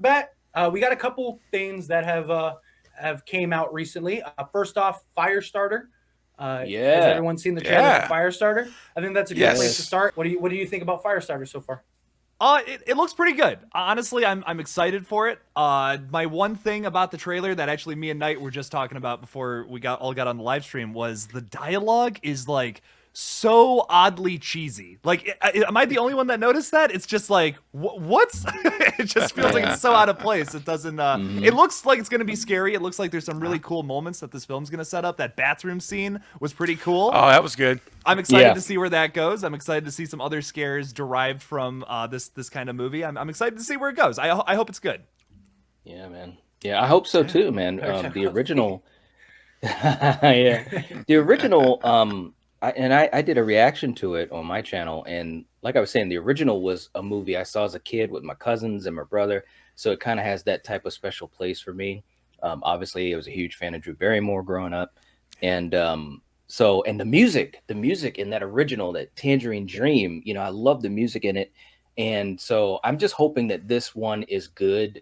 bat, we got a couple things that have came out recently. First off, Firestarter. Has Yeah. everyone seen the trailer for Yeah. Firestarter? I think that's a good place to Yes. Yes. start. What do you think about Firestarter so far? It looks pretty good. Honestly, I'm excited for it. My one thing about the trailer that actually me and Knight were just talking about before we got on the live stream was the dialogue is like so oddly cheesy. Like, am I the only one that noticed that? It's just like, what's? It just feels like Yeah. it's so out of place. It doesn't. It Hmm. looks like it's gonna be scary. It looks like there's some really cool moments that this film's gonna set up. That bathroom scene was pretty cool. Oh, that was good. I'm excited Yeah. to see where that goes. I'm excited to see some other scares derived from this kind of movie. I'm excited to see where it goes. I hope it's good. Yeah, man. Yeah, I hope so too, man. The original, yeah, the original. I did a reaction to it on my channel, and like I was saying, the original was a movie I saw as a kid with my cousins and my brother, so it kind of has that type of special place for me. Obviously, I was a huge fan of Drew Barrymore growing up, and and the music in that original, that Tangerine Dream, I love the music in it, and so I'm just hoping that this one is good,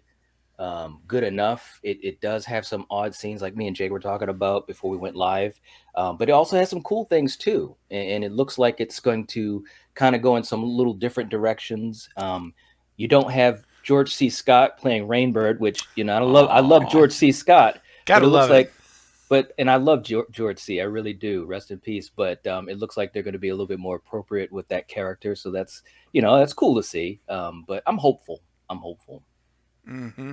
good enough. It does have some odd scenes like me and Jake were talking about before we went live, but it also has some cool things too. And it looks like it's going to kind of go in some little different directions. You don't have George C. Scott playing Rainbird, which I love Oh, George C. Scott, but gotta it looks love it. like and I love George C. I really do. Rest in peace. But it looks like they're going to be a little bit more appropriate with that character. So that's cool to see. But I'm hopeful. I'm hopeful. Hmm.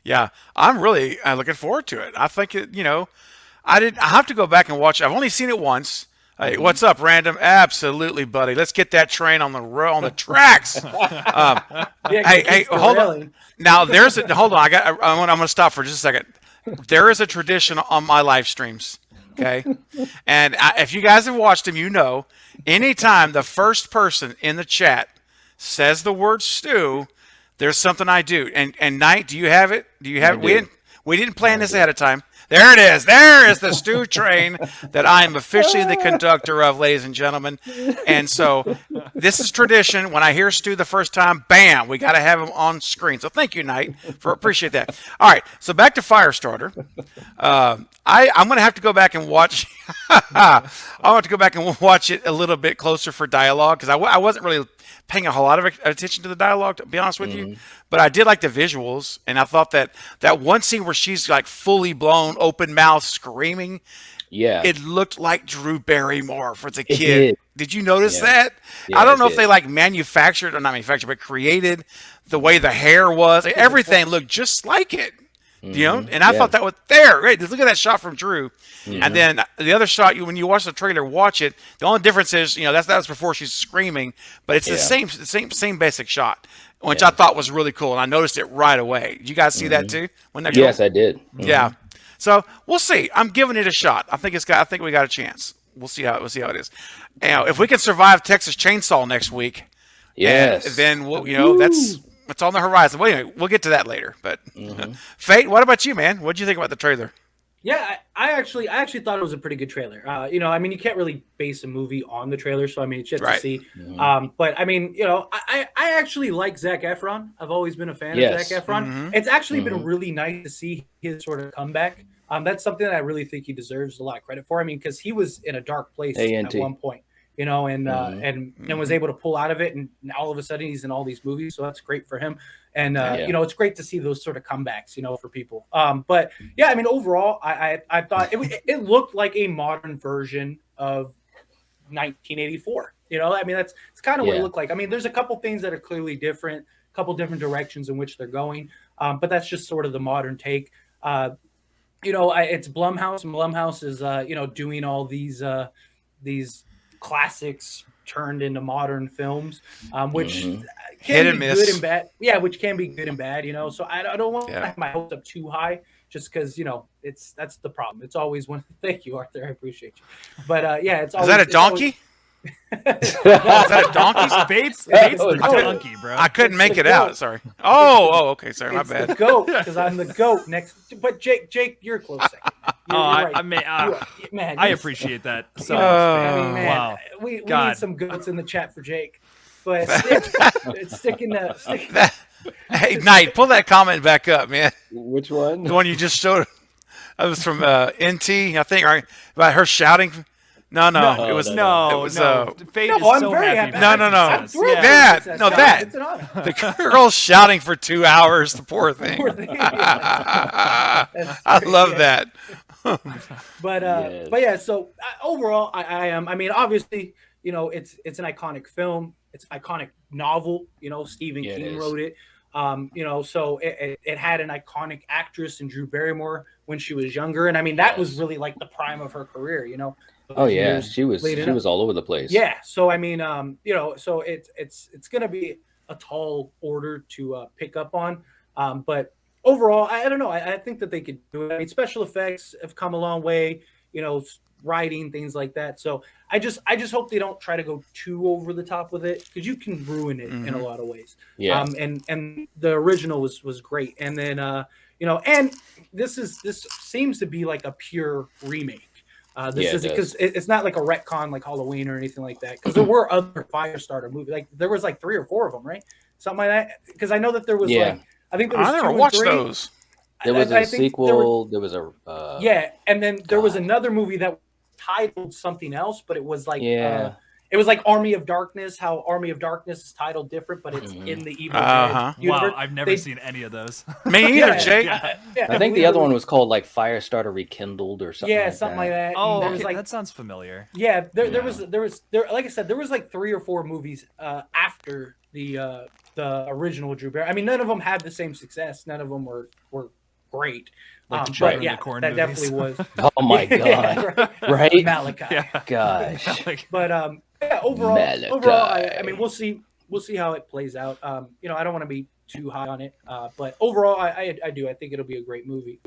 Yeah, I'm really looking forward to it. I think I have to go back and watch. I've only seen it once. Hey, Hmm. what's up, Random? Absolutely, buddy. Let's get that train on on the tracks. Yeah, Hey, it hey, keeps hold on. derailing. Now hold on. I'm gonna stop for just a second. There is a tradition on my live streams. Okay, and if you guys have watched them, anytime the first person in the chat says the word stew, there's something I do. And Knight, do you have it? Do you have I it? do. We didn't plan I this do. ahead of time. There it is. There is the stew train that I am officially the conductor of, ladies and gentlemen. And so this is tradition. When I hear stew the first time, bam, we got to have him on screen. So thank you, Knight, for appreciate that. All right, so back to Firestarter. I'm going to have to go back and watch. I want to go back and watch it a little bit closer for dialogue because I wasn't really paying a whole lot of attention to the dialogue, to be honest with you. Hmm. But I did like the visuals, and I thought that one scene where she's like fully blown, open mouth, screaming, Yeah, it looked like Drew Barrymore for the it kid. did. Did you notice Yeah, that? I yeah, don't it know if they did. like manufactured or not manufactured, but created the way the hair was. Everything looked just like it. Hmm. And I Yeah. thought that was there. Great. Look at that shot from Drew. And Hmm. then the other shot, when you watch the trailer, watch it. The only difference is, that was before she's screaming, but it's the Yeah, same basic shot, which I yeah. thought was really cool. And I noticed it right away. Did you guys see that Hmm. too? When that girl? Yes, I did. Hmm. Yeah. So we'll see. I'm giving it a shot. I think we got a chance. We'll see how it is. If we can survive Texas Chainsaw next week, and Yes. then Woo. that's on the horizon. Well, anyway, we'll get to that later. But Hmm. Fate, what about you, man? What did you think about the trailer? Yeah, I actually thought it was a pretty good trailer. I mean, you can't really base a movie on the trailer, so I mean, it's yet to Right. see. Hmm. But I mean, I actually like Zac Efron. I've always been a fan of Yes. Zac Efron. Hmm. It's actually been Hmm. really nice to see his sort of comeback. That's something that I really think he deserves a lot of credit for. I mean, because he was in a dark place at ANT. one point, and Hmm. and was able to pull out of it, and all of a sudden he's in all these movies, so that's great for him. And Yeah. it's great to see those sort of comebacks, for people. But yeah, I mean, overall, I thought it looked like a modern version of 1984. I mean, it's kind of what it Yeah. looked like. I mean, there's a couple things that are clearly different, a couple different directions in which they're going, but that's just sort of the modern take. It's Blumhouse, and Blumhouse is doing all these classics turned into modern films, which Hmm. Hit can and be good and miss. bad. Yeah, which can be good and bad. So I don't want to Yeah. have my hopes up too high, just because that's the problem. It's always one. Thank you, Arthur. I appreciate you. But yeah, Is that a donkey? Is that a donkey? Bates That Bates the was good. donkey, bro. I couldn't It's make the it out. goat. Sorry. Oh, okay. Sorry, my It's the bad. goat because I'm the goat next. But Jake, you're a close second. You're I right. mean, Man, I you- appreciate that so you much. know, Fate. I mean, man, Wow. we need God. some goats in the chat for Jake. But stick in the stick. That Hey, Knight, pull that comment back up, man. Which one? The one you just showed. That was from NT, I think, right? About her shouting. No, No, it was No, it was Fate no, is I'm so very happy. happy. No, for no, her no. I'm success. thrilled. That, For her success. no, Yeah, that. it's an honor. The girl shouting for 2 hours. The poor thing. Poor thing. Yeah, that's I great. love Yeah. that. But Yes. yeah. So overall, I am. I mean, obviously, it's an iconic film. It's an iconic novel. Stephen Yeah, it King is. wrote it. So it had an iconic actress in Drew Barrymore when she was younger, and I mean that was Yes. really like the prime of her career. Oh Those yeah, years she was leading she up. was all over the place. Yeah. So I mean, so it's gonna be a tall order to pick up on. But overall, I don't know. I think that they could do it. I mean, special effects have come a long way. Writing things like that. So I just hope they don't try to go too over the top with it because you can ruin it in a lot of ways. Yeah. And the original was great. And then and this seems to be like a pure remake. This Yeah, it is does. because it's not like a retcon like Halloween or anything like that. Because there were other Firestarter movies, like there was like 3 or 4 of them, right? Something like that. Because I know that there was Yeah. I think there I was never 2 and watched 3. those. There was I a think there were sequel. There was a yeah, and then there was God. another movie that was titled something else, but it was like Yeah. it was like Army of Darkness. How Army of Darkness is titled different, but it's in the Evil Uh-huh. Dead universe. Wow, I've never They- seen any of those. Me either, yeah, Jake. yeah, I think the other one was called like Firestarter Rekindled or something. yeah, like something that. like that. And Oh, there okay, was like that sounds familiar. yeah, there Yeah. was like I said, there was like 3 or 4 movies after the original Drew Barry. I mean, none of them had the same success. None of them were great. Like the But Children of yeah, the Corn that movies. definitely was. Oh my Yeah, god! right. Right? Malachi. Yeah. Gosh. Like, But yeah, overall, I mean, we'll see how it plays out. I don't want to be too high on it, but overall, I do. I think it'll be a great movie.